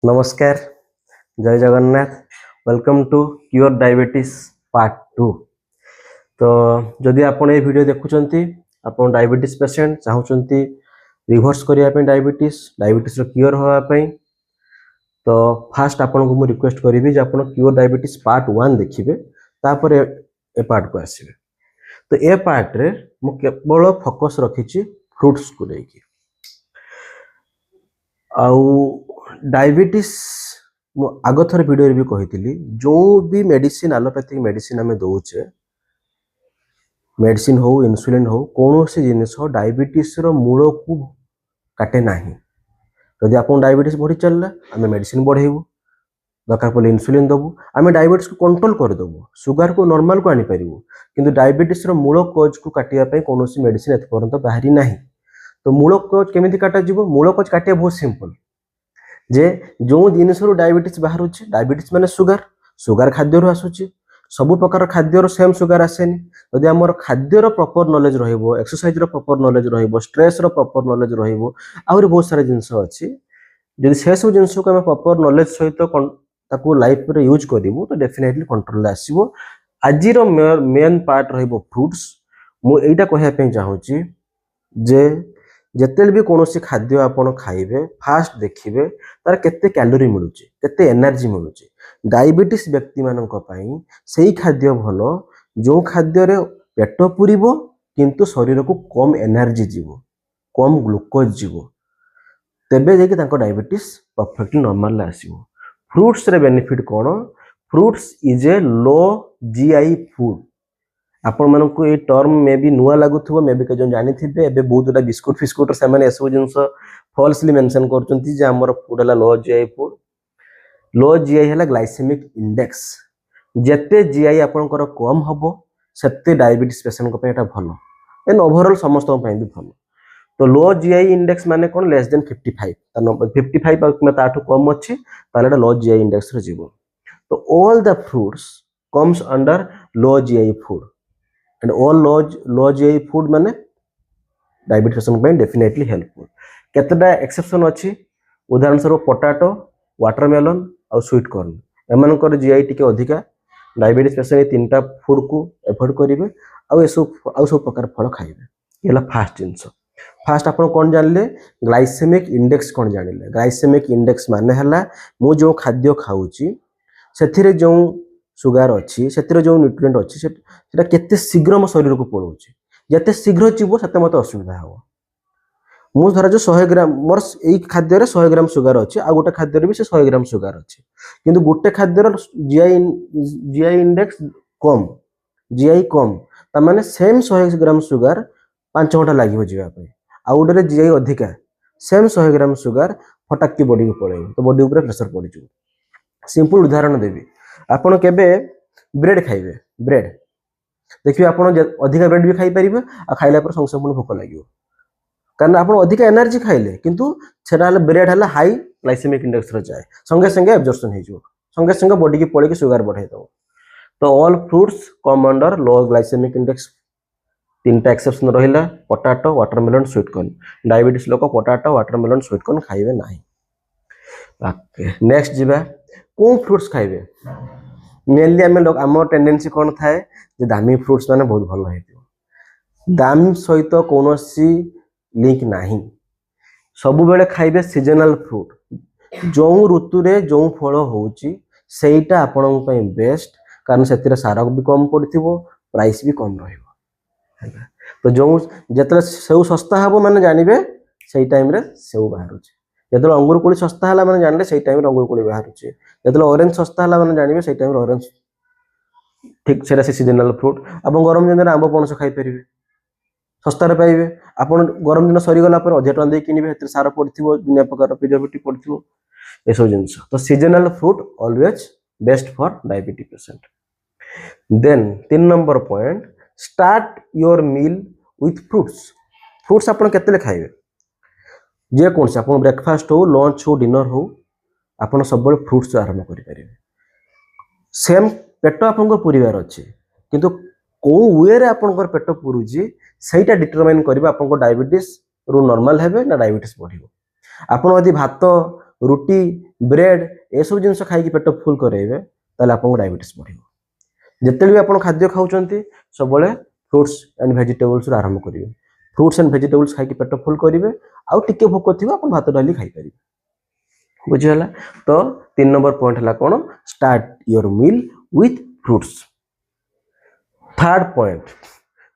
नमस्कार, जय Jagannath. Welcome to cure diabetes part 2। तो जदि आपण ये वीडियो देखुचंती आपण डायबिटीज पेशेंट चाहूचंती रिवर्स करिया पे डायबिटीज रो क्योर होवा पे तो फास्ट आपण को मु रिक्वेस्ट करिवि जे आपण क्योर डायबिटीज पार्ट 1 देखिबे तापर ए पार्ट को आसीबे। तो ए पार्ट रे मु केवल फोकस रखिछि फ्रूट्स को लेके आउ डायबिटीज आग थर वीडियो भी कही जो भी मेडिसिन एलोपैथिक मेडिसिन आम दौचे मेडिसिन हो इन्सुलिन हो कौन सी जिनिस डायबिटीज रो मूल को काटे ना। जदि आप डायबिटीज बढ़ी चलला आम मेडिसिन बढ़ेबू दरकार पड़े इन्सुलिन दबू आम डायबिटीज को कंट्रोल करदेबू सुगर को नॉर्मल को आनी पारिबू किंतु डायबिटीज रो मूल कोज को काटिया कौन सी मेडिसिन एत पर्यंत बाहरी नाही। तो मूल कोज केमिति काटा जीवो मूल कोज काटिया बहुत सिंपल जे जो जिनिस डायबिटीज बाहर डायबिटीज माने सुगर खाद्य आसूची सब प्रकार खाद्यर सेम सुगर आसेनी। यदि आम खाद्यर प्रॉपर नॉलेज रहिबो एक्सरसाइज रो प्रॉपर नॉलेज रहिबो स्ट्रेस रो प्रॉपर नॉलेज रहिबो आउरी बहुत सारा जिनिस अछि जदि से सब जिनिस को आम प्रॉपर नॉलेज सहित ताकू लाइफ रे यूज करिवो तो डेफिनेटली कंट्रोल आसीबो। आज रो मेन पार्ट रहिबो फ्रूट्स। मु एटा कहया पे चाहूची जे जेते भी कौन सी खाद्य आपण खाइबे फास्ट देखिबे तार केते कैलोरी मिलुची केते एनर्जी मिलुची। डायबिटीज व्यक्ति मानक पई सेही खाद्य भलो जो खाद्य रे पेट पुरिबो किंतु शरीर को कम एनर्जी जीवो कम ग्लूकोज जीवो तेबे जे कि तांको डायबिटीज परफेक्टली नॉर्मल आसीबो। फ्रूट्स रे benefit cone fruits is a low GI food. आपण मानक ये टर्म मे भी नुआ लागुथबो मे भी के जानि थिबे एबे बहुत गुडा बिस्कुट फिस्कुट से माने एसो जिंस फॉल्सली मेंशन करचंती जे हमर फूड हला low GI food. Low GI हला ग्लाइसेमिक इंडेक्स जेते जीआई आपनकर कम हबो सेते डायबिटीज पेशेंट को पे एटा भलो एन ओवरऑल समस्त पे भी भलो। तो लो जीआई इंडेक्स माने कोन लेस देन 55 ता नंबर 55 में ताठू कम अछि तालेडा लो जीआई इंडेक्स रे जीवो। तो all the fruits comes under low GI food and all low GI food माने डायबिटीज पेशेंट पे डेफिनेटली हेल्पफुल। केतटा एक्सेप्शन अछि उदाहरण स्वरूप पोटैटो वाटरमेलन और स्वीट कॉर्न एमानकर जीआई टिके अधिका डायबिटीज पेशेंट तीनटा फूड को अवॉइड करिवे आ सब प्रकार फल खाइबे। येला फास्ट जिंस फास्ट आपण कोन जानले ग्लाइसेमिक इंडेक्स कोन जानिले। ग्लाइसेमिक इंडेक्स माने हला मु जो खाद्य खाउची सेथिरे जो सुगर अच्छी से जो न्यूट्रिएंट अच्छी सेटा केते शीघ्र मो शरीर को पळौची जते शीघ्र जीवो सेते मते असुविधा हो। मु धरा जो 100 ग्राम मोर एई खाद्य रे 100 ग्राम सुगर अच्छी आ गोटे खाद्य रे भी से 100 ग्राम सुगर अच्छी किंतु गोटे खाद्य रो जीआई इंडेक्स कम जीआई कम ता माने सेम 100 ग्राम सुगर 5 घंटा लागिवो जीवा पे आ गोटे रे जीआई अधिका सेम 100 ग्राम सुगर फटाक के बॉडी को पळेइबो तो बॉडी ऊपर प्रेशर पड़ जिवो। सिंपल उदाहरण देबी आपण केबे ब्रेड खाइबे ब्रेड देखिए आपण अधिका ब्रेड भी खाई परिबे आ खाइला पर संपूर्ण भोक लागिवो कारण आपण अधिका एनर्जी खाइले किंतु छेरा ब्रेड हला हाई ग्लाइसेमिक इंडेक्स रे जाए संगे संगे एब्जॉर्प्शन हे जिवो संगे संगे बॉडी की पळे के सुगर बढ़ाई दो। तो ऑल फ्रूट्स कम अंडर लो ग्लाइसेमिक इंडेक्स। तीनटा एक्सेप्शन रहिला potato watermelon sweet corn. Diabetes लोक पोटैटो वाटरमेलन स्वीट कॉर्न खाइबे नाही। नेक्स्ट जीवा को फ्रूट्स खाइबे मेनली आम लोग आम टेंडेंसी कौन थाए जे दामी फ्रूट्स माने बहुत भल है दाम सहित कौन सी लिंक नाही। सबु बेले खाइबे सीजनल फ्रूट जो ऋतु रे जो फल होउची सेटा आपन पई बेस्ट कारण सेतिरे सार भी कम पड़थिबो प्राइस भी कम रहइबो। तो जो जेतले सेउ सस्ता हबो माने जानिबे सेई टाइम रे सेउ बाहरुची जेतले अंगूर कोली सस्ता हला माने जानले सेई टाइम रे अंगूर कोली बाहरुची जेतले ऑरेंज सस्ता हला माने जानिबे सेई टाइम रे ऑरेंज ठीक सेटा से सीजनल फ्रूट। आपण गरम दिन रे आंबो पणस खाइ परिबे सस्ता रे पाइबे आपण गरम दिन सरी गला पर अधिक टन दे किनिबे हेतरे सार पड़थिबो दुनिया प्रकार प्रिजर्वेटिव पड़थिबो एसो जिंस। तो seasonal fruit always best for diabetes patient. Then 3 number point start your meal with fruits. Fruits आपण केतले खाइबे जे कौन से आपन ब्रेकफास्ट हो लंच हो डिनर हो आपन सब बळे फ्रूट्स आरंभ करि परिबे। सेम पेट आपन पुरिवार अछि किंतु को वे रे आपन पेट पुरुजी सेटा डिटरमाइन करबा आपन डायबिटीज रु नॉर्मल हेबे ना डायबिटीज बढ़िबो। आपन यदि भात रुटी ब्रेड ए सब जिन खाई पेट फुल करेंगे ताले आपको डायबिटीज बढ़ जिते भी आप खाद्य खाऊँ सब फ्रुट्स एंड भेजिटेबल्स आरंभ करेंगे फ्रुट्स एंड भेजिटेबल्स खाई पेट फुल करेंगे आउ टिके भोक थी आप भात डाली खाई बुझीगला। तो 3 नंबर पॉइंट है कौन start your meal with fruits. Third point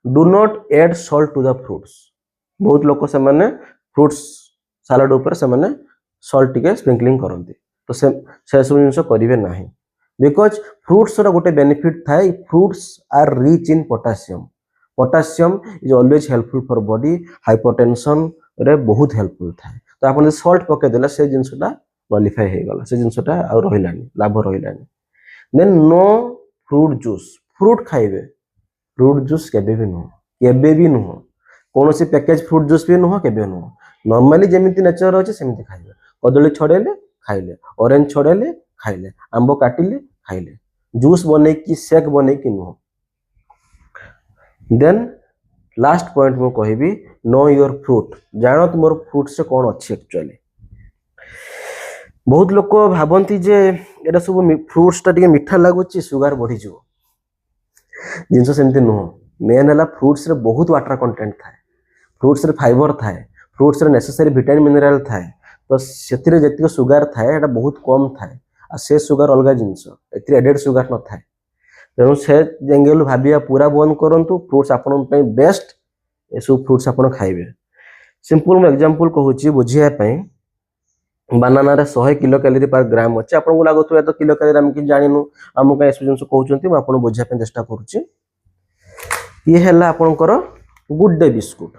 do not add salt to the fruits. बहुत लोग से माने फ्रुट्स सालाड ऊपर से माने सॉल्ट टिके स्प्रिंकलिंग करते तो से सब जिन करेंगे ना बिकज फ्रुट्स गोटे बेनिफिट थाए fruits are rich in potassium. Potassium is always helpful for body hypertension रे बहुत हेल्पफुल थाए तो आप सॉल्ट पकईदेला से जिनसा नलिफाई हो गला से जिनसा आ रही लाभ रहा then no fruit juice fruit खाइबे फ्रूट जूस केबे भी नुह कौन सी पैकेज फ्रूट जूस भी नुह केबे नुह नॉर्मली जेमिति नेचर अच्छे सेमिति खाइबे कदली छड़ेले खाइले ऑरेंज छड़ेले खाइले आंब काटिले खाइले जूस बने कि शेक बने कि नुह। देन लास्ट पॉइंट मु कहबी नो योर फ्रूट जान तुम फ्रूट से कौन अच्छी एक्चुअली बहुत लोग भावती जे एटा सब फ्रूट्स टा टिके मीठा लगुच सुगार बढ़ी जाओ जिनस सेमती नुह मेन है फ्रूट्स रे बहुत वाटर कंटेंट थाए फ्रूट्स रे फाइबर थाए फ्रूट्स रे नेसेसरी विटामिन मिनरल थाए तो से जी सुगार थाए बहुत कम थाए आ से सुगार अलग जिनस एडेड सुगार न थाए तेणु से एंगल भाविया पूरा बंद करूँ फ्रूट्स आपण बेस्ट ये सब फ्रूट्स आप खाइबे। सिंपल मुझे एग्जांपल कहूँ बुझापी बानाना रे 100 किलो कैलोरी पर ग्राम अच्छे आपको लगुवा तो किलो कैलोरी आम कि जानू आमको कहीं जिन कहते मुझे बुझापी चेष्टा करुच्ची ये है आपणकर गुड डे बिस्कुट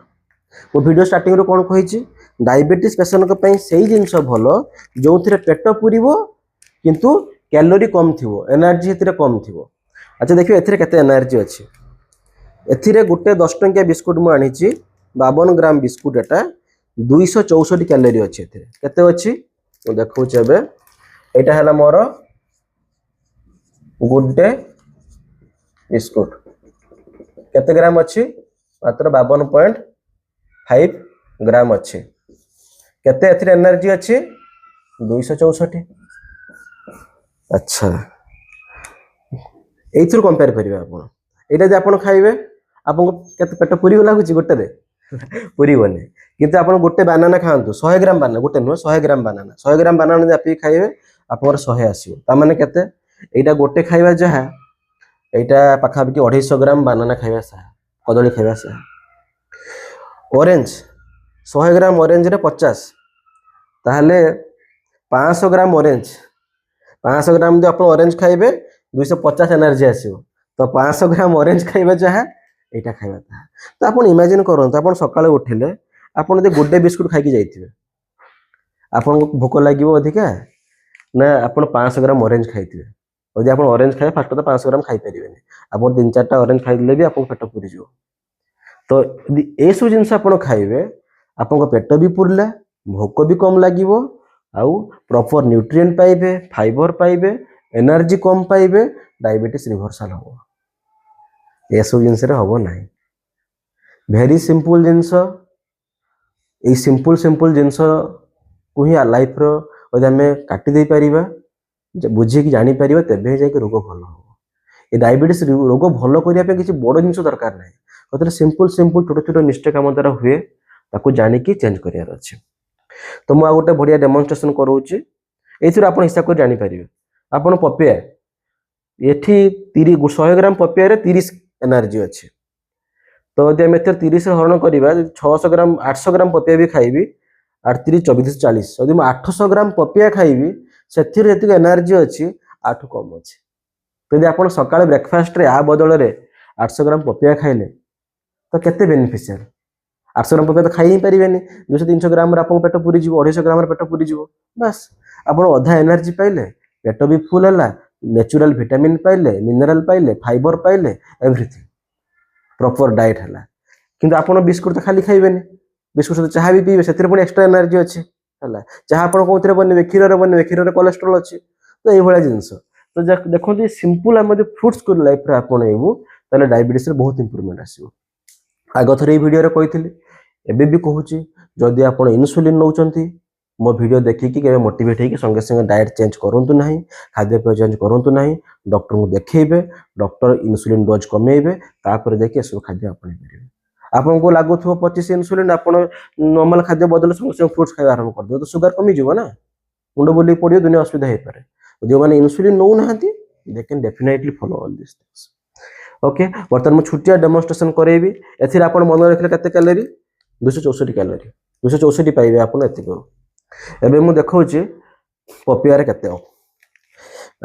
मो वीडियो स्टार्टिंग कौन कही डायबिटीज पेसेंट से जिनस भल जो थे पेट पूरी किंतु कैलोरी कम थी एनर्जी कम थी। अच्छा देखिए एथिरे केते एनर्जी अच्छी एथिरे गोटे 10 टंकिया बिस्कुट मु आनी 52 ग्राम बिस्कुट एटा 264 कैलोरी अच्छी केते अच्छी देखो एटा है मोर गुड डे बिस्कुट केते ग्राम अच्छी मात्र 52.5 ग्राम अच्छी केते एथिरे एनर्जी अच्छी 264। अच्छा एथुर कंपेयर करेंगे आप आप खाइबे आपको केते पेट पूरी लगुच गोटे पूरी बने किंतु आप गोटे बानाना खातु 100 ग्राम बानाना गोटे नुह 100 ग्राम बानाना 100 ग्राम बानाना आप खाइबे आप 100 आसो मैंने केते एटा गोटे खाइबा जहाँ एटा पाखापाखि 250 ग्राम बानाना खाइबा साहा कदली खाइबा साहा ऑरेंज 100 ग्राम ऑरेंज रे 50 ताहले 500 ग्राम ऑरेंज 500 ग्राम जो आप ऑरेंज खाइबे 250 एनर्जी आसो तो 500 ग्राम ऑरेंज खाइबा जहाँ यहाँ खाइबा था तो आप इमेजिन करूँ आप सकाଳେ उठिले आप गुड डे बिस्कुट खाई जाइए आपको भोक लगे अधिका ना आप 500 ग्राम ऑरेंज खाइए यदि आप ऑरेंज खाए फास्ट तो 500 ग्राम खाई पारे आप 3-4टा ऑरेंज खाईदे भी आप पेट पूरी जाओ तो ये सब जिन आप खाइबे आप पेट भी पूरला भोक भी कम लगे आउ प्रॉपर न्यूट्रिएंट पाइबे फाइबर पाइबे एनर्जी कम पाइबे डायबिटीज रिवर्सल हम ये सब जिनस हम ना भेरी सिंपल जिनस ये सिंपल सिंपल जिनस को ही लाइफ रो आम काटिदे पारिबा बुझे जापर तेज जाकि रोग भल हम ये डायबिटीज रोग भल करने किसी बड़ जिन दरकार ना कहते सिंपल सिंपल छोट छोट मिस्टेक आम द्वारा हुए ताकू जानिकी चेंज करार अच्छे। तो मुझे गोटे बढ़िया डेमोन्स्ट्रेशन करोची ये आप हिसाब कर जापर आप पपिया ये 100 ग्राम पपिया 30 एनर्जी अच्छे तो यदि आम 30 हरण करवा 600 ग्राम 800 ग्राम पपिया भी खाइबी 8-3-24 40 यदि मैं 800 ग्राम पपिया खाइबी से एनर्जी अच्छी 8 कम अच्छे तो यदि आप सकाଳେ ब्रेकफास्ट आ बदल में 800 ग्राम पपिया खाइले तो केते बेनिफिशियल 800 ग्राम पपिया तो खाई ही पारे 200-300 ग्राम आप पेट पूरी 250 ग्राम पेट पूरी बस आप अधा एनर्जी पाइले पेट भी फुल है नेचुरल विटामिन पाइले मिनरल पाइले फाइबर पाइले एवरीथिंग प्रॉपर डाइट है किंतु आप बिस्कुट तो खाली खाइबे बिस्कुट सहित चाह भी पीबे से एक्स्ट्रा एनर्जी अच्छे है चाह आप कौन बनवे क्षीर में कोलेस्ट्रोल अच्छे तो ये जिनस तो देखो सिंपल आम फ्रुट्स को लाइफ आपणबू तो डायबिटीज बहुत इंप्रूवमेंट आसो आग थर ये वीडियो कही एबे भी कहूँ जदि आप इन्सुलिन नौकरी मो वीडियो देखिकी के मोटिवेट होगी संगे संगे डाइट चेंज करूँ ना, खाद्यपेय चेंज करूँ ना, डॉक्टर को देखेबे, डॉक्टर इन्सुलिन डोज कमेबे, तापर देखिए सब खाद्य अपने पारे। आपन को लागुथो 25 इन्सुलिन, आप नॉर्मल खाद्य बदल संगे संगे फ्रूट्स खाଇବା आरंभ कर दो तो शुगर कमी जीव ना, मुंड बोली पड़ो दुनिया असुविधा हो पारे। जो मैंने इन्सुलिन नौ ना they can definitely follow all this things. Okay, बर्तमान मुझे छुट्टिया डेमोन्स्ट्रेशन करेबी। एथिरे आपण मन रखले केते कैलोरी 264 कैलोरी 264 पाइबे आपण एतिको। एबे मु देखौची पपिया रे केते।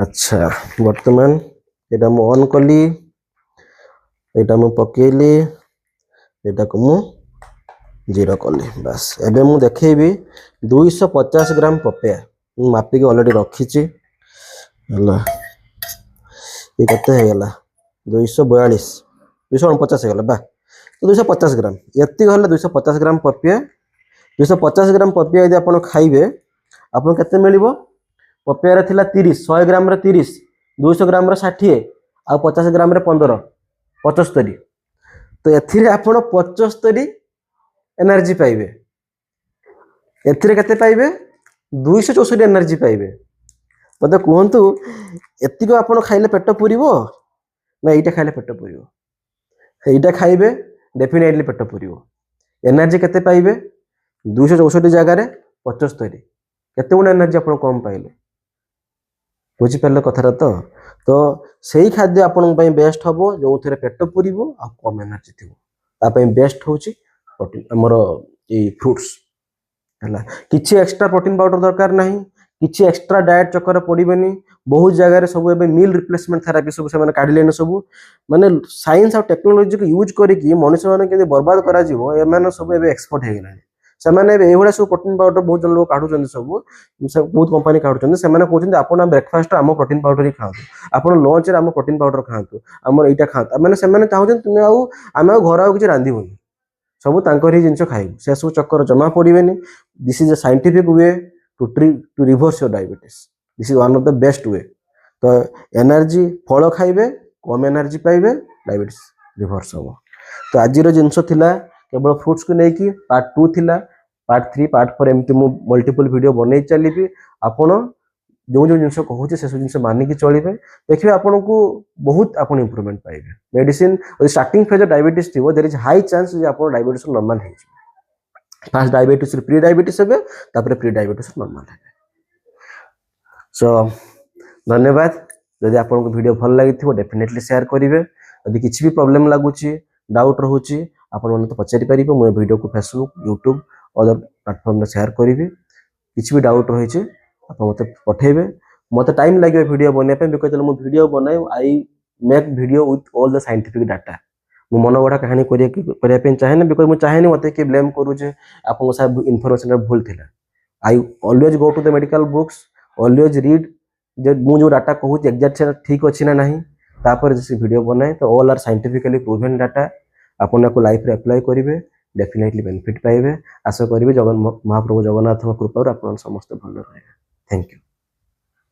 अच्छा वर्तमान एटा मु ऑन कली, एटा मु पकेली, एटा को मु जीरो कली बस। एबे मु देखैबी 250 ग्राम पपिया मु मापी के ऑलरेडी रखी छी हला। ये केते हे गला 242 249 गला बा, तो 250 ग्राम एति गला। 250 ग्राम पपिया, 250 ग्राम पपिया यदि आपण खाइबे आपण केते मिलिबो? पपिया रे थिला 30, 100 ग्राम रे 30, 200 ग्राम रे 60 आ 50 ग्राम रे 15 75। तो एथिरे आपण 75 एनर्जी पाइबे। एथिरे केते पाइबे? 264 एनर्जी पाइबे। मते कहंतु एतिको आपण खाइले पेट पुरिबो ना एइटा खाइले पेट पुरिबो? एइटा खाइबे डेफिनेटली पेट पुरिबो। एनर्जी केते पाइबे? 264 जगह रे 75। केते गुण एनर्जी आपण कम पाइले? बुझी पल्ले कथारा तो सेही खाद्य आपण पई बेस्ट हबो जो there pet पुरिबो uh come energy थिबो। ता पई बेस्ट होची प्रोटीन हमर ए फ्रूट्स हला। किछि एक्स्ट्रा प्रोटीन पाउडर दरकार नाही, किछि एक्स्ट्रा डाइट चक्कर पड़िबेनी। बहुत जगह रे सब एबे मील रिप्लेसमेंट थेरापी सब से माने काढिलेन सब, माने साइंस और टेक्नोलॉजी को यूज करिकि मनुष्य माने केदे बर्बाद करा जीवो ए माने सब एबे एक्सपर्ट हे गेलानी। से माने एबे एहुडा सब प्रोटीन पाउडर बहुत जन लोग काढुचंदी सब बहुत कंपनी काढुचंदी। से माने कहउचंदी आपण ब्रेकफास्ट आम प्रोटीन पाउडर ही खाओ, आपण लंच रे आम प्रोटीन पाउडर खाओ, हमर एइटा खाओ। माने से माने चाहउचंदी तुमे आउ आमे घर आउ किछि रांधिबोनी, सब तांकर ही जिंस खाइबो। से सब चक्कर जमा पड़िबेनी। This is a scientific way to reverse your diabetes. This is one of the best way. तो एनर्जी फल खाइबे, कम एनर्जी पाइबे, डायबिटीज रिवर्स हो। तो आज जिनस थिला केवल फ्रूट्स को लेकिन पार्ट 2 थिला, पार्ट 3 पार्ट 4 एमती मु मल्टीपल वीडियो बनै चलीबी। आपण जो जो जिनस कहूचे से सब जिनस मानिक चलिबे, देखिबे आपण को बहुत आपण इंप्रूवमेंट पाइबे। मेडिसिन स्टार्टिंग फेज डायबिटीज थिबो, देयर इज हाई चांस जे आपण डायबिटीज नॉर्मल हे। फास्ट डायबिटीज प्री डायबिटीज हेबे, तापर प्री डायबिटीज नॉर्मल हेबे। सो धन्यवाद। यदि आपको वीडियो भल लगी डेफिनेटली शेयर करेंगे। यदि किसी भी प्रॉब्लम लगुच डाउट रोचे आप पचारि पारे, मुझे वीडियो को Facebook YouTube other platform share करी। किसी भी डाउट रही आप मत पठेबे। मत टाइम लगे वीडियो बनवाई, बिकज मुझे वीडियो बनाए I make video with all the scientific data. मु मन गढ़ा कहानी करने चाहे ना, बिकज मुझे चाहे मत कि ब्लेम करूचे आप इनफॉरमेशन भूल थी। I always go to the medical books, always read जे मु जो डाटा कहूँ एक्जाक्ट ठीक अच्छी ना नहीं, तापर जैसे वीडियो बनाए तो all are scientifically proven data. आपन को लाइफ रे अप्लाई करेंगे, डेफिनेटली बेनिफिट पाइबे। आशा करी जगन महाप्रभु जगन्नाथ कृपा आप समस्त भल रहे। Thank you.